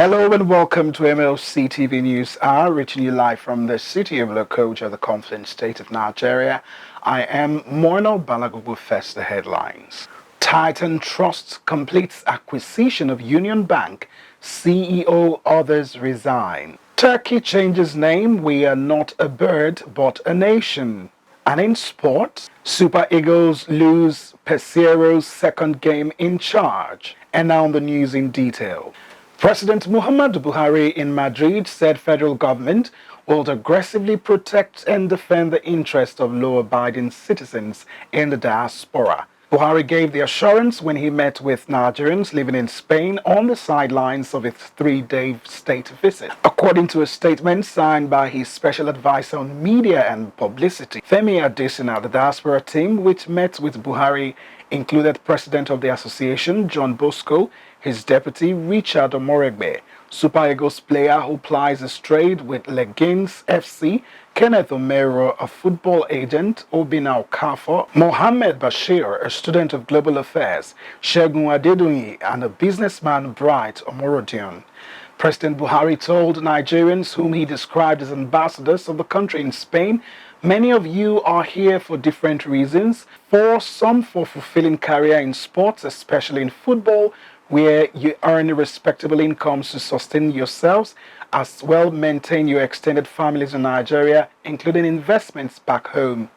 Hello and welcome to MLC TV News Hour, reaching you live from the city of Lokoja, the confident state of Nigeria. I am Moino Balagugu. First, the headlines. Titan Trust completes acquisition of Union Bank. CEO, others resign. Turkey changes name. We are not a bird, but a nation. And in sports, Super Eagles lose PESEIRO'S second game in charge. And now the news in detail. President Muhammadu Buhari in Madrid said federal government will aggressively protect and defend the interests of law-abiding citizens in the diaspora. Buhari gave the assurance when he met with Nigerians living in Spain on the sidelines of his three-day state visit. According to a statement signed by his special advisor on media and publicity, Femi Adesina, the diaspora team which met with Buhari included President of the Association, John Bosco, his deputy, Richard Omoregbe, Super Eagles player who plies his trade with Leggings FC, Kenneth Omero, a football agent, Obina Okafor, Mohammed Bashir, a student of global affairs, Segun Adedoyin, and a businessman, Bright Omorodion. President Buhari told Nigerians, whom he described as ambassadors of the country in Spain, many of you are here for different reasons. For some, for fulfilling career in sports, especially in football, where you earn respectable incomes to sustain yourselves, as well maintain your extended families in Nigeria, including investments back home.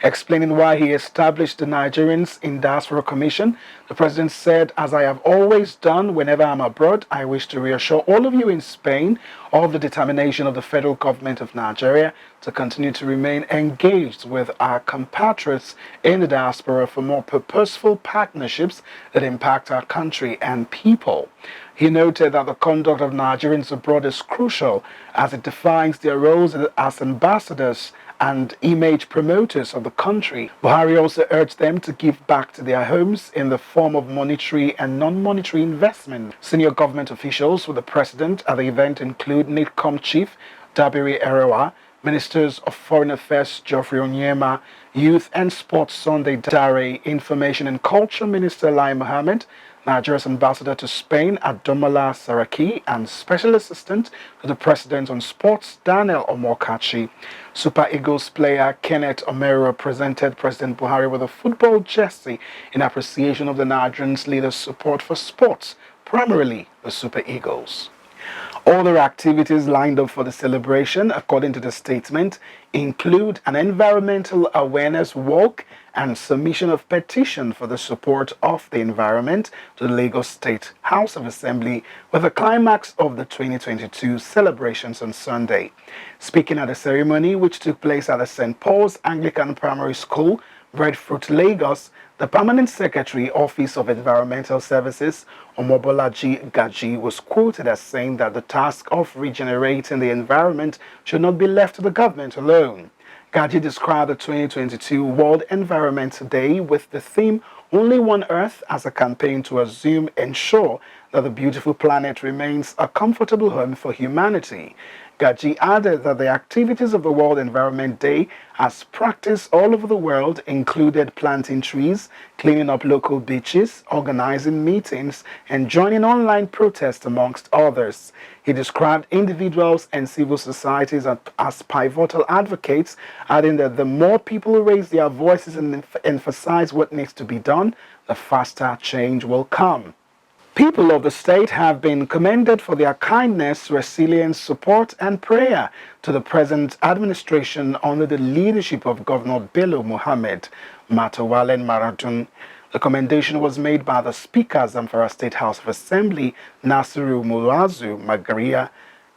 Explaining why he established the Nigerians in Diaspora Commission, the president said, "As I have always done whenever I'm abroad, I wish to reassure all of you in Spain of the determination of the federal government of Nigeria to continue to remain engaged with our compatriots in the diaspora for more purposeful partnerships that impact our country and people." He noted that the conduct of Nigerians abroad is crucial as it defines their roles as ambassadors and image promoters of the country. Buhari also urged them to give back to their homes in the form of monetary and non-monetary investment. Senior government officials with the president at the event include NITCOM chief Dabiri Erewa, Ministers of Foreign Affairs Geoffrey Onyema, Youth and Sports Sunday Dare, Information and Culture Minister Lai Mohammed, Nigeria's ambassador to Spain, Adomola Saraki, and Special Assistant to the President on Sports, Daniel Omokachi. Super Eagles player Kenneth Omero presented President Buhari with a football jersey in appreciation of the Nigerians' leaders' support for sports, primarily the Super Eagles. Other activities lined up for the celebration, according to the statement, include an environmental awareness walk and submission of petition for the support of the environment to the Lagos State House of Assembly, with the climax of the 2022 celebrations on Sunday. Speaking at the ceremony, which took place at the St. Paul's Anglican Primary School, Breadfruit, Lagos, the Permanent Secretary, Office of Environmental Services, Omobolaji Gaji, was quoted as saying that the task of regenerating the environment should not be left to the government alone. Gaji described the 2022 World Environment Day with the theme "Only One Earth" as a campaign to ensure that the beautiful planet remains a comfortable home for humanity. Gaji added that the activities of the World Environment Day, as practiced all over the world, included planting trees, cleaning up local beaches, organizing meetings, and joining online protests, amongst others. He described individuals and civil societies as pivotal advocates, adding that the more people raise their voices and emphasize what needs to be done, the faster change will come. People of the state have been commended for their kindness, resilience, support, and prayer to the present administration under the leadership of Governor Bello Muhammad Matawalen Maradun. The commendation was made by the Speaker of Zamfara State House of Assembly, Nasiru Muazu Magaria,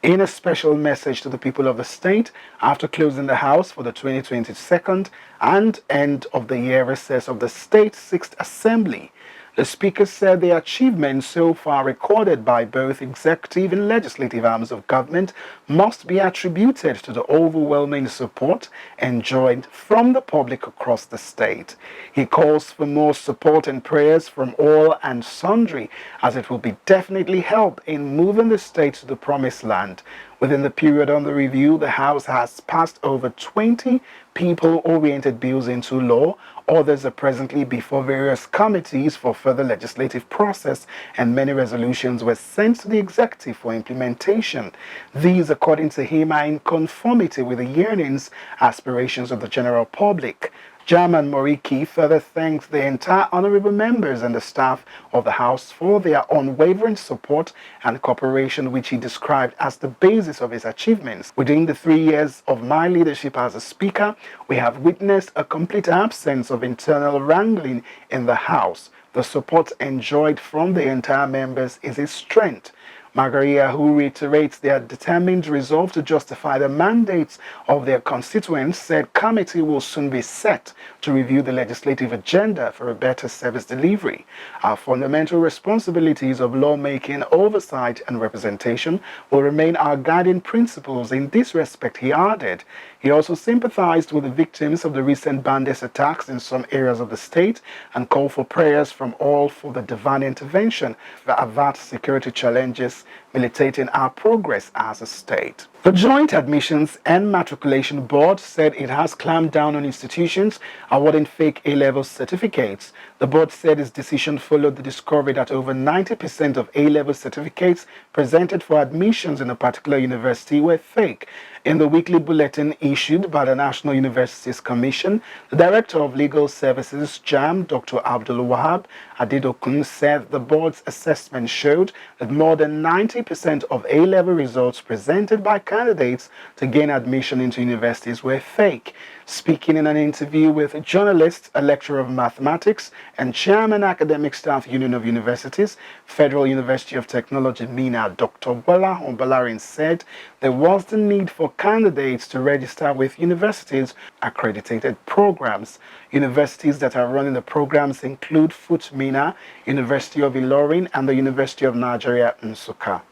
in a special message to the people of the state after closing the House for the 2022 and end of the year recess of the state's 6th Assembly. The Speaker said the achievements so far recorded by both executive and legislative arms of government must be attributed to the overwhelming support enjoyed from the public across the state. He calls for more support and prayers from all and sundry, as it will be definitely help in moving the state to the promised land. Within the period under review, the House has passed over 20 people-oriented bills into law, Others are presently before various committees for further legislative process, and many resolutions were sent to the executive for implementation. These, according to him, are in conformity with the yearnings, aspirations of the general public. Chairman Moriki further thanked the entire honorable members and the staff of the House for their unwavering support and cooperation, which he described as the basis of his achievements. Within the 3 years of my leadership as a Speaker, we have witnessed a complete absence of internal wrangling in the House. The support enjoyed from the entire members is a strength. Margaria, who reiterates their determined resolve to justify the mandates of their constituents, said committee will soon be set to review the legislative agenda for a better service delivery. Our fundamental responsibilities of lawmaking, oversight and representation will remain our guiding principles. In this respect, he added. He also sympathized with the victims of the recent bandit attacks in some areas of the state and called for prayers from all for the divine intervention to avert security challenges militating our progress as a state. The Joint Admissions and Matriculation Board said it has clamped down on institutions awarding fake A-level certificates. The board said its decision followed the discovery that over 90% of A-level certificates presented for admissions in a particular university were fake. In the weekly bulletin issued by the National Universities Commission, the Director of Legal Services, JAM, Dr. Abdul Wahab Adedokun, said the board's assessment showed that more than 90% of A-level results presented by candidates to gain admission into universities were fake. Speaking in an interview with journalists, a lecturer of mathematics and chairman Academic Staff Union of Universities, Federal University of Technology, MENA, Dr. Bola Ombalarin said there was the need for candidates to register with universities' accredited programs. Universities that are running the programs include FUT MENA, University of Ilorin, and the University of Nigeria, Nsukka.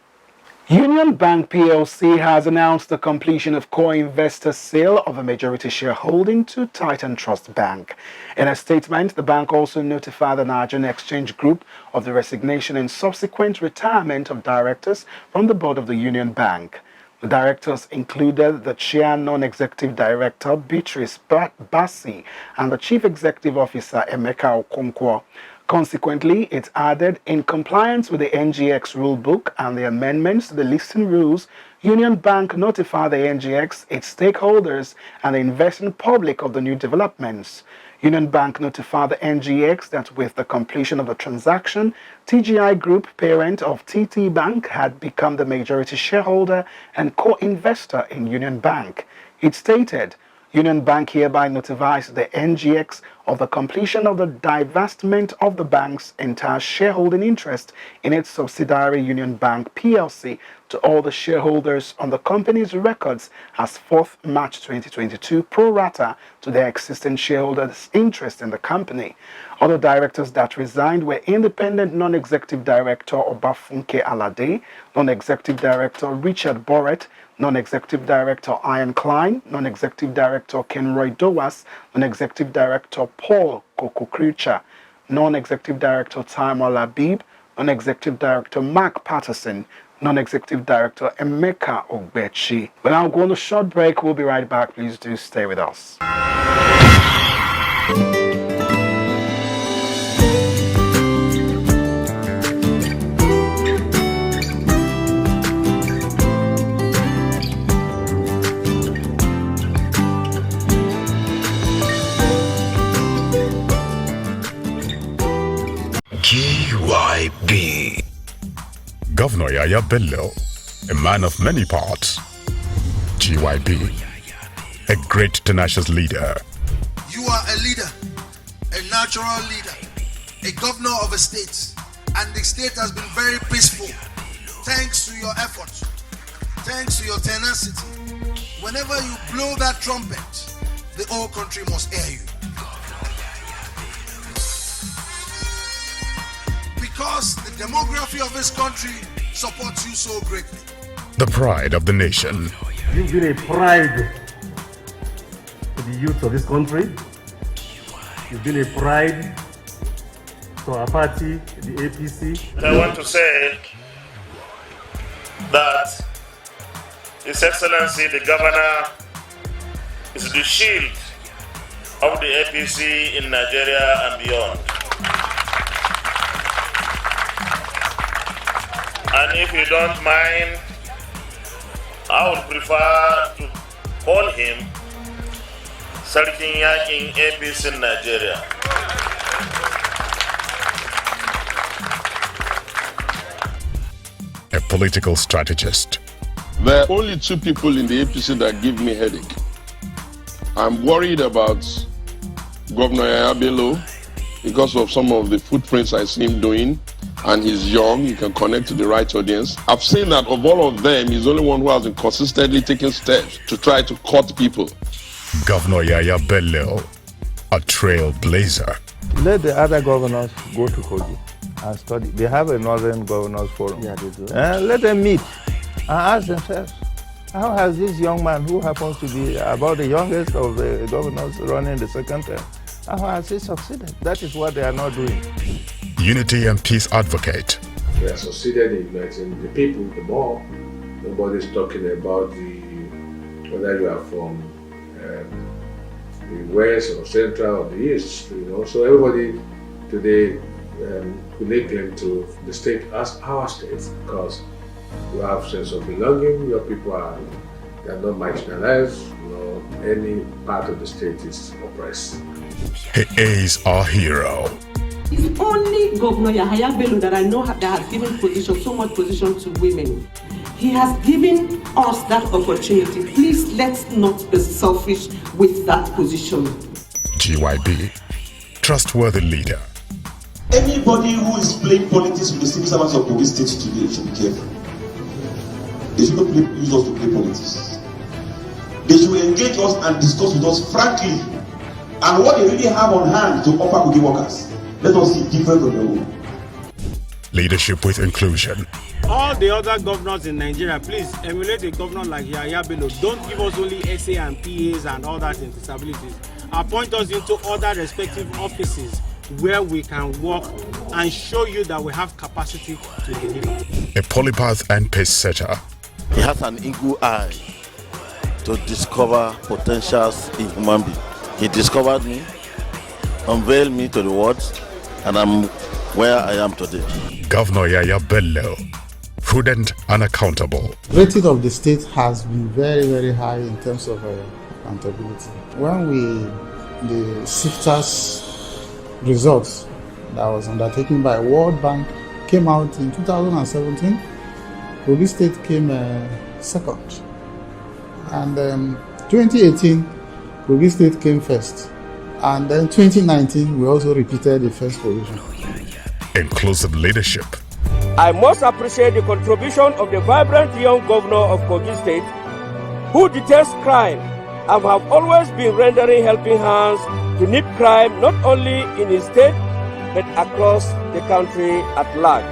Union Bank PLC has announced the completion of core investor sale of a majority shareholding to Titan Trust Bank. In a statement, the bank also notified the Nigerian Exchange Group of the resignation and subsequent retirement of directors from the board of the Union Bank. The directors included the Chair Non-Executive Director Beatrice Bassi and the Chief Executive Officer Emeka Okonkwo. Consequently, it added, in compliance with the NGX rulebook and the amendments to the listing rules, Union Bank notified the NGX, its stakeholders, and the investing public of the new developments. Union Bank notified the NGX that with the completion of the transaction, TGI Group, parent of TT Bank, had become the majority shareholder and co-investor in Union Bank. It stated, Union Bank hereby notifies the NGX of the completion of the divestment of the bank's entire shareholding interest in its subsidiary Union Bank PLC to all the shareholders on the company's records as 4th March 2022 pro rata to their existing shareholders' interest in the company. Other directors that resigned were Independent Non-Executive Director Obafunke Alade, Non-Executive Director Richard Borrett, Non-Executive Director Ian Klein, Non-Executive Director Kenroy Dowas, Non-Executive Director Paul Kokokricha, Non-Executive Director Taimur Labib, Non-Executive Director Mark Patterson, Non-Executive Director Emeka Ogbechi. We're now going on a short break. We'll be right back. Please do stay with us. GYB. Governor Yaya Bello, a man of many parts. GYB, a great tenacious leader. You are a leader, a natural leader, a governor of a state, and the state has been very peaceful thanks to your efforts, thanks to your tenacity. Whenever you blow that trumpet, the whole country must hear you. Because the demography of this country supports you so greatly. The pride of the nation. You've been a pride to the youth of this country. You've been a pride to our party, the APC. I want to say that His Excellency the Governor is the shield of the APC in Nigeria and beyond. And if you don't mind, I would prefer to call him Sarkin Yakin APC in Nigeria. A political strategist. There are only two people in the APC that give me headache. I'm worried about Governor Yahya Bello because of some of the footprints I see him doing, and he's young, he can connect to the right audience. I've seen that of all of them, he's the only one who has been consistently taking steps to try to cut people. Governor Yahya Bello, a trailblazer. Let the other governors go to Kogi and study. They have a Northern Governors Forum. Yeah, they do. Let them meet and ask themselves, how has this young man, who happens to be about the youngest of the governors running the second term, how has he succeeded? That is what they are not doing. Unity and peace advocate. We have succeeded in uniting the people, the more. Nobody's talking about whether you are from the west or central or the east, So everybody today could lay claim to the state as our state because you have sense of belonging. Your people are not marginalized. Any part of the state is oppressed. He is our hero. It's only Governor Yahya Bello that I know that has given so much position to women. He has given us that opportunity. Please, let's not be selfish with that position. GYB, trustworthy leader. Anybody who is playing politics with the civil servants of Kogi State today should be careful. They should not use us to play politics. They should engage us and discuss with us frankly and what they really have on hand to offer Kogi workers. Let us see different from the own. Leadership with inclusion. All the other governors in Nigeria, please emulate a governor like Yahya Bello. Don't give us only SA and PAs and all that in disabilities. Appoint us into other respective offices where we can work and show you that we have capacity to deliver. A polypath and pace setter. He has an eagle eye to discover potentials in human beings. He discovered me, unveiled me to the world, and I'm where I am today. Governor Yahya Bello, prudent and accountable. Rating of the state has been very, very high in terms of accountability. When the SIFTA's results that was undertaken by World Bank came out in 2017, Kogi State came second. And 2018, Kogi State came first. And then 2019, we also repeated the first position. Inclusive leadership. I must appreciate the contribution of the vibrant young governor of Kogi State, who detests crime and have always been rendering helping hands to nip crime not only in his state, but across the country at large.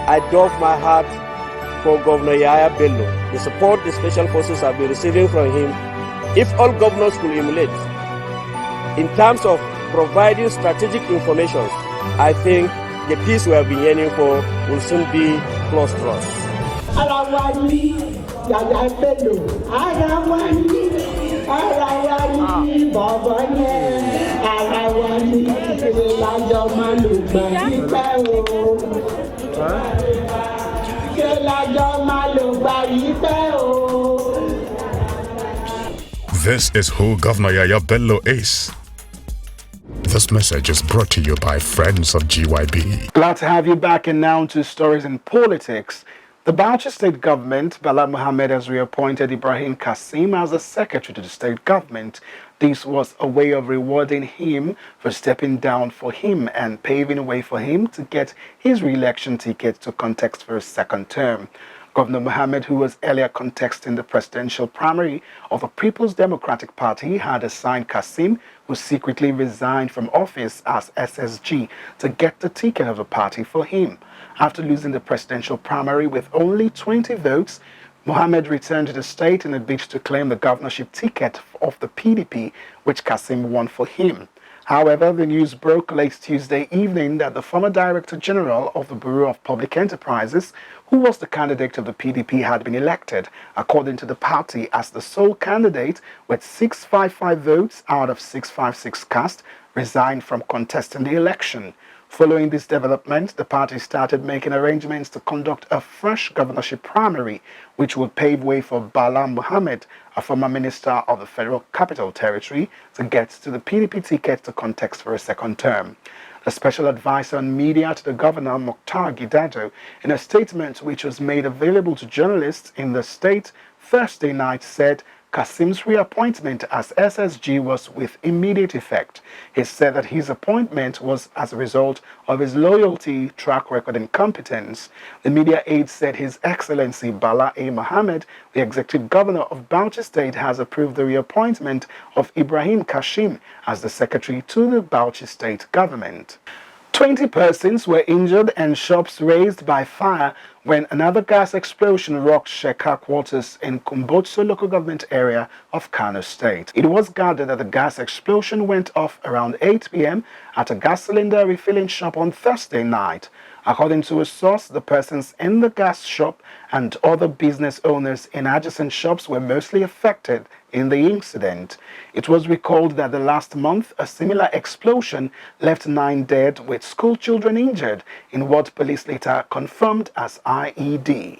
I doff my hat for Governor Yahya Bello. The support the special forces have been receiving from him, if all governors could emulate, in terms of providing strategic information, I think the peace we have been yearning for will soon be close to us. Arawani, Yahya Bello, Arawani, Babane, Arawani, Lajo Maluba, This is who Governor Yahya Bello is. This message is brought to you by friends of GYB. Glad to have you back, and now to stories in politics. The Bauchi state government, Bala Mohammed, has reappointed Ibrahim Kasim as the secretary to the state government. This was a way of rewarding him for stepping down for him and paving a way for him to get his re-election ticket to contest for a second term. Governor Mohammed, who was earlier contesting the presidential primary of the People's Democratic Party, had assigned Kasim, who secretly resigned from office as SSG, to get the ticket of the party for him. After losing the presidential primary with only 20 votes, Mohammed returned to the state in a bid to claim the governorship ticket of the PDP, which Kasim won for him. However, the news broke late Tuesday evening that the former Director General of the Bureau of Public Enterprises, who was the candidate of the PDP, had been elected, according to the party, as the sole candidate with 655 votes out of 656 cast, resigned from contesting the election. Following this development, the party started making arrangements to conduct a fresh governorship primary, which would pave way for Bala Mohammed, a former minister of the Federal Capital Territory, to get to the PDP ticket to contest for a second term. The special advisor on media to the governor, Mokhtar Gidado, in a statement which was made available to journalists in the state Thursday night, said Kasim's reappointment as SSG was with immediate effect. He said that his appointment was as a result of his loyalty, track record, and competence. The media aide said His Excellency Bala A. Mohammed, the executive governor of Bauchi State, has approved the reappointment of Ibrahim Kashim as the secretary to the Bauchi State government. 20 persons were injured and shops razed by fire when another gas explosion rocked Sheka quarters in Kumbotso local government area of Kano State. It was gathered that the gas explosion went off around 8 p.m. at a gas cylinder refilling shop on Thursday night. According to a source, the persons in the gas shop and other business owners in adjacent shops were mostly affected in the incident. It was recalled that the last month, a similar explosion left 9 dead with school children injured in what police later confirmed as IED.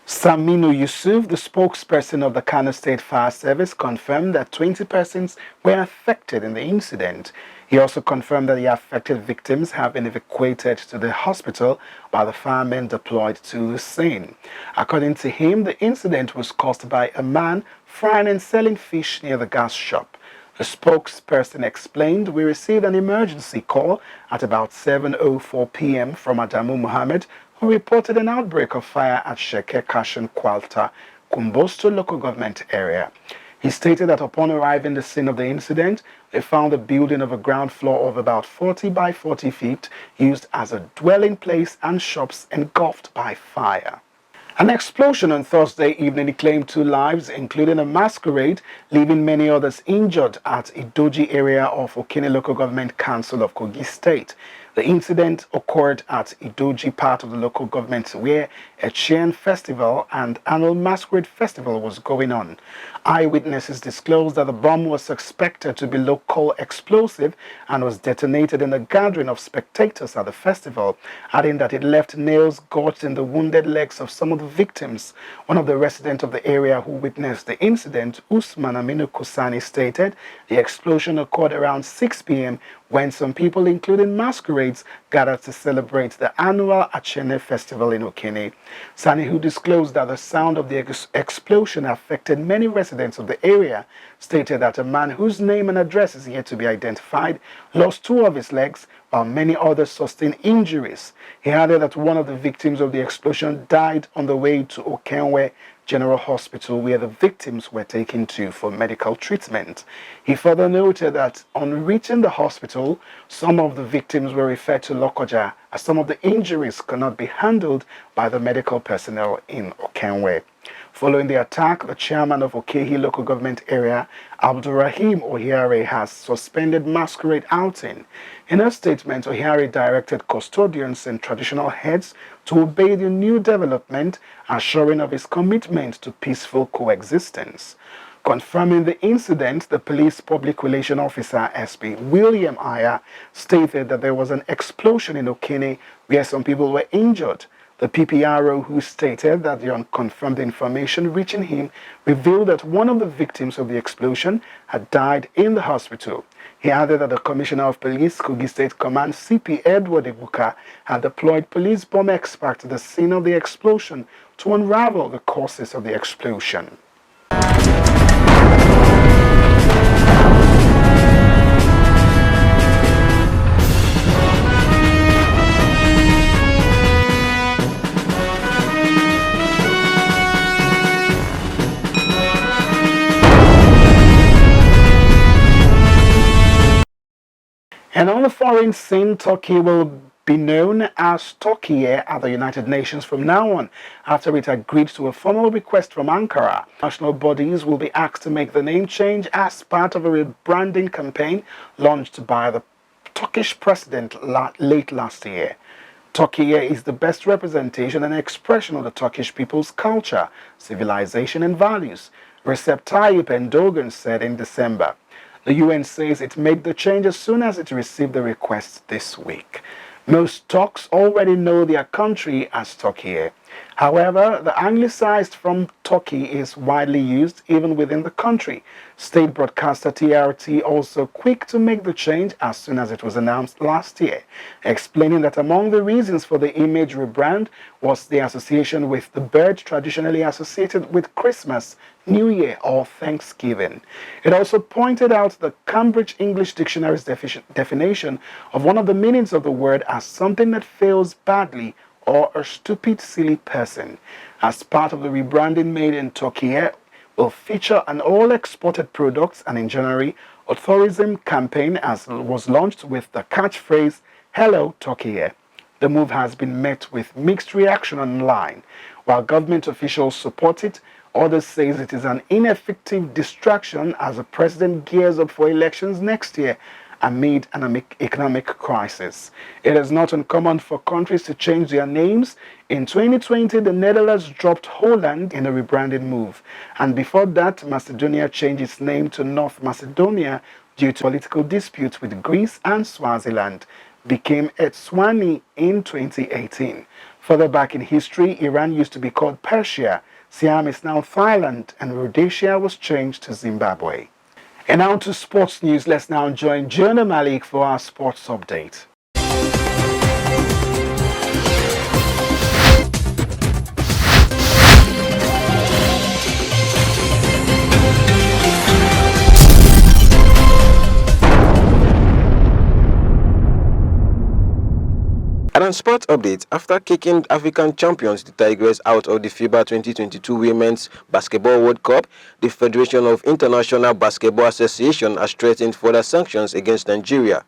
Saminu Yusuf, the spokesperson of the Kano State Fire Service, confirmed that 20 persons were affected in the incident. He also confirmed that the affected victims have been evacuated to the hospital by the firemen deployed to the scene. According to him, the incident was caused by a man frying and selling fish near the gas shop. The spokesperson explained, "We received an emergency call at about 7:04 p.m. from Adamu Mohammed, who reported an outbreak of fire at Sheke Kashan Kwalta, Kumbosto local government area." He stated that upon arriving the scene of the incident, they found a building of a ground floor of about 40 by 40 feet used as a dwelling place and shops engulfed by fire. An explosion on Thursday evening claimed 2 lives, including a masquerade, leaving many others injured at Idoji area of Okene Local Government Council of Kogi State. The incident occurred at Idoji, part of the local government where a Chian festival and annual masquerade festival was going on. Eyewitnesses disclosed that the bomb was suspected to be local explosive and was detonated in a gathering of spectators at the festival, adding that it left nails gorged in the wounded legs of some of the victims. One of the residents of the area who witnessed the incident, Usman Aminu Kusani, stated the explosion occurred around 6 p.m. when some people, including masquerades, gathered to celebrate the annual Achene festival in Okene. Sani, who disclosed that the sound of the explosion affected many residents of the area, stated that a man whose name and address is yet to be identified lost 2 of his legs, while many others sustained injuries. He added that one of the victims of the explosion died on the way to Okenwe General Hospital, where the victims were taken to for medical treatment. He further noted that on reaching the hospital, some of the victims were referred to Lokoja, as some of the injuries could not be handled by the medical personnel in Okenwe. Following the attack, the chairman of Okehi local government area, Abdurrahim Ohiare, has suspended masquerade outing. In a statement, Ohiare directed custodians and traditional heads to obey the new development, assuring of his commitment to peaceful coexistence. Confirming the incident, the police public relations officer, SP William Aya, stated that there was an explosion in Okene where some people were injured. The PPRO, who stated that the unconfirmed information reaching him revealed that one of the victims of the explosion had died in the hospital. He added that the Commissioner of Police, Kogi State Command, CP Edward Ibuka, had deployed police bomb experts to the scene of the explosion to unravel the causes of the explosion. And on the foreign scene, Turkey will be known as Turkey at the United Nations from now on, after it agreed to a formal request from Ankara. National bodies will be asked to make the name change as part of a rebranding campaign launched by the Turkish president late last year. Turkey is the best representation and expression of the Turkish people's culture, civilization and values, Recep Tayyip Erdogan said in December. The UN says it made the change as soon as it received the request this week. Most Turks already know their country as Turkey. However, the anglicized from Turkey is widely used even within the country. State broadcaster TRT also quick to make the change as soon as it was announced last year, explaining that among the reasons for the image rebrand was the association with the bird traditionally associated with Christmas, New Year or Thanksgiving. It also pointed out the Cambridge English Dictionary's definition of one of the meanings of the word as something that fails badly or a stupid, silly person. As part of the rebranding made in Turkey, will feature an all-exported products and in January, a tourism campaign as was launched with the catchphrase, "Hello Turkey." The move has been met with mixed reaction online. While government officials support it, others say it is an ineffective distraction as the president gears up for elections next year amid an economic crisis. It is not uncommon for countries to change their names. In 2020, the Netherlands dropped Holland in a rebranding move. And before that, Macedonia changed its name to North Macedonia due to political disputes with Greece and Swaziland, became Eswatini in 2018. Further back in history, Iran used to be called Persia, Siam is now Thailand, and Rhodesia was changed to Zimbabwe. And now to sports news. Let's now join Jonah Malik for our sports update. And on sports updates, after kicking African champions, the Tigers, out of the FIBA 2022 Women's Basketball World Cup, the Federation of International Basketball Association has threatened further sanctions against Nigeria.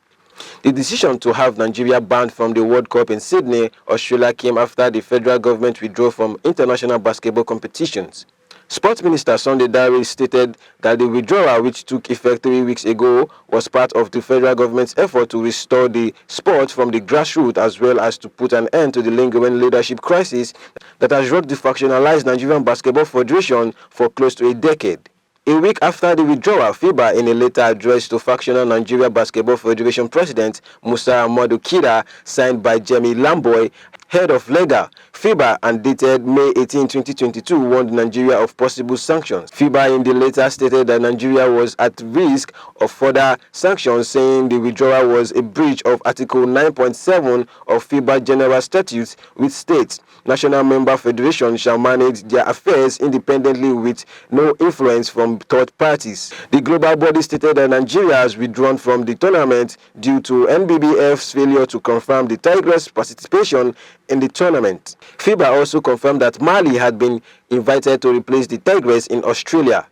The decision to have Nigeria banned from the World Cup in Sydney, Australia, came after the federal government withdrew from international basketball competitions. Sports Minister Sunday Dare stated that the withdrawal, which took effect 3 weeks ago, was part of the federal government's effort to restore the sport from the grassroots, as well as to put an end to the lingering leadership crisis that has rocked the factionalized Nigerian Basketball Federation for close to a decade. A week after the withdrawal, FIBA, in a letter addressed to factional Nigeria Basketball Federation President Musa Amadu Kida, signed by Jamie Lamboy, head of legal, FIBA, and dated May 18, 2022, warned Nigeria of possible sanctions. FIBA in the letter stated that Nigeria was at risk of further sanctions, saying the withdrawal was a breach of Article 9.7 of FIBA General Statutes, which states national member federations shall manage their affairs independently with no influence from third parties. The global body stated that Nigeria has withdrawn from the tournament due to NBBF's failure to confirm the Tigers' participation in the tournament. FIBA also confirmed that Mali had been invited to replace the Tigers in Australia.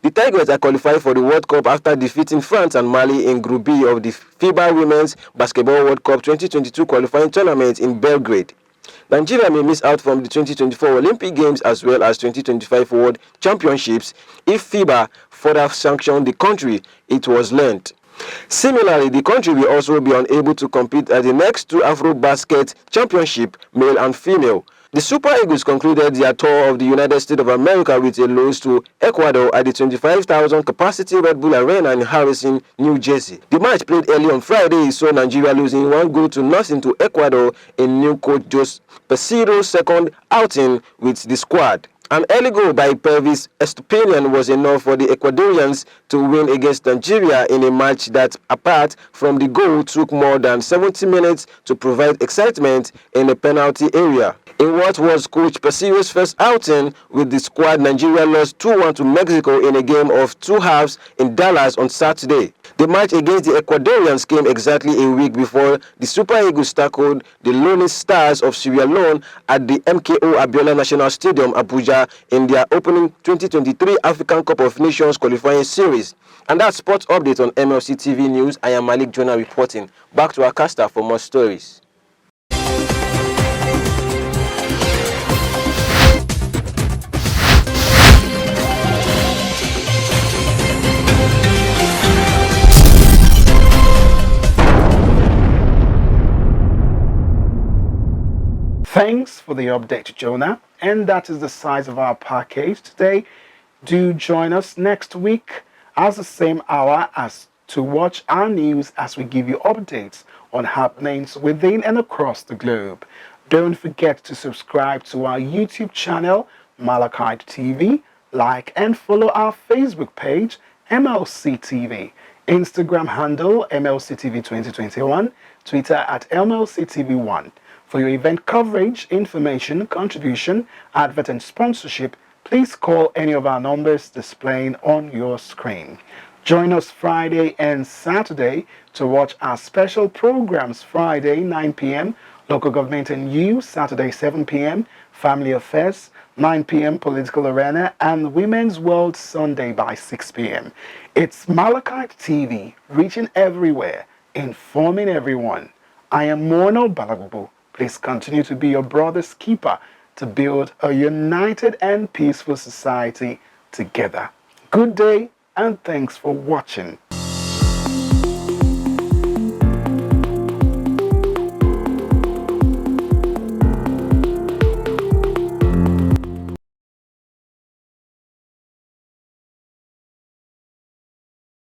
The Tigers are qualified for the World Cup after defeating France and Mali in Group B of the FIBA Women's Basketball World Cup 2022 qualifying tournament in Belgrade. Nigeria may miss out from the 2024 Olympic Games as well as 2025 World Championships if FIBA further sanctioned the country, it was learned. Similarly, the country will also be unable to compete at the next two AfroBasket Championship, male and female. The Super Eagles concluded their tour of the United States of America with a loss to Ecuador at the 25,000 capacity Red Bull Arena in Harrison, New Jersey. The match, played early on Friday, saw Nigeria losing 1-0 to Ecuador in new coach Jose PESEIRO'S second outing with the squad. An early goal by Pervis Estupinian was enough for the Ecuadorians to win against Nigeria in a match that, apart from the goal, took more than 70 minutes to provide excitement in the penalty area. In what was Coach PESEIRO'S first outing with the squad, Nigeria lost 2-1 to Mexico in a game of two halves in Dallas on Saturday. The match against the Ecuadorians came exactly a week before the Super Eagles tackled the Lone Stars of Sierra Leone at the MKO Abiola National Stadium, Abuja, in their opening 2023 African Cup of Nations qualifying series. And that's sports update on MLC TV News. I am Malik Jonah reporting. Back to our caster for more stories. Thanks for the update, Jonah. And that is the size of our package today. Do join us next week at the same hour as to watch our news as we give you updates on happenings within and across the globe. Don't forget to subscribe to our YouTube channel, Malachite TV, like and follow our Facebook page, MLC TV, Instagram handle MLC TV 2021, Twitter at MLC TV1. For your event coverage, information, contribution, advert and sponsorship, please call any of our numbers displaying on your screen. Join us Friday and Saturday to watch our special programs. Friday 9 p.m. Local Government and You, Saturday 7 p.m. Family Affairs, 9 p.m. Political Arena, and Women's World Sunday by 6 p.m. It's Malachite TV, reaching everywhere, informing everyone. I am Morno Balagubu. Please continue to be your brother's keeper to build a united and peaceful society together. Good day and thanks for watching.